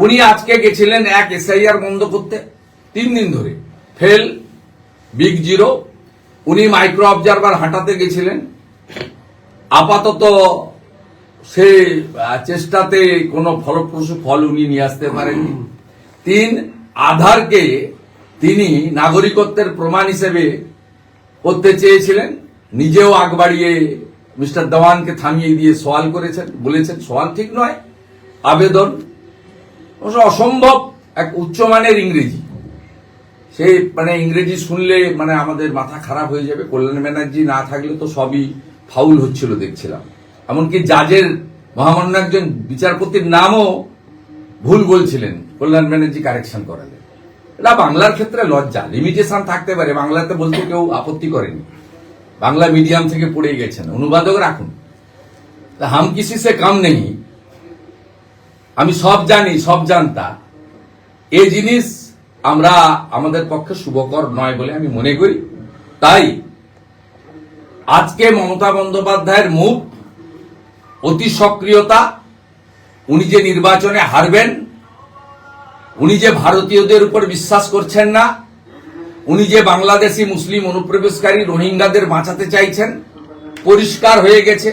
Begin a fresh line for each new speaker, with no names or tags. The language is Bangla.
উনি আজকে গেছিলেন এক এসআইআর বন্ধ করতে 3 দিন ধরে, ফেল, বিগ জিরো। উনি মাইক্রো অবজারভার হাঁটাতে গেছিলেন, আপাতত সেই চেষ্টাতে কোনো ফলপ্রসূ ফল উনি নিয়ে আসতে পারেননি। 3, আধারকে তিনি নাগরিকত্বের প্রমাণ হিসেবে করতে চেয়েছিলেন, নিজেও আগ বাড়িয়ে মিস্টার দেওয়ানকে থামিয়ে দিয়ে সওয়াল করেছেন, বলেছেন সওয়াল ঠিক নয়, আবেদন। অসম্ভব এক উচ্চমানের ইংরেজি, সেই ইংরেজি শুনলে আমাদের মাথা খারাপ হয়ে যাবে। কল্যাণ ব্যানার্জি না থাকলে তো সবই ফাউল হচ্ছিল দেখছিলাম, এমনকি জাজের মহামান্য একজন বিচারপতির নামও ভুল বলছিলেন, কল্যাণ ব্যানার্জি কারেকশন করালেন। এটা বাংলার ক্ষেত্রে লজ্জা। লিমিটেশন থাকতে পারে, বাংলাতে বলতে কেউ আপত্তি করেনি, বাংলা মিডিয়াম থেকে পড়ে গেছেন, অনুবাদক রাখুন। হাম কিসি সে কাম নেই, আমি সব জানি, সব জানতা, এই জিনিস আমরা আমাদের পক্ষে শুভকর নয় বলে আমি মনে করি। তাই আজকে মমতা বন্দ্যোপাধ্যায়ের মুভ, অতি সক্রিয়তা, উনি যে নির্বাচনে হারবেন, উনি যে ভারতীয়দের উপর বিশ্বাস করছেন না, উনি যে বাংলাদেশি মুসলিম অনুপ্রবেশকারী রোহিঙ্গাদের বাঁচাতে চাইছেন, পরিষ্কার হয়ে গেছে।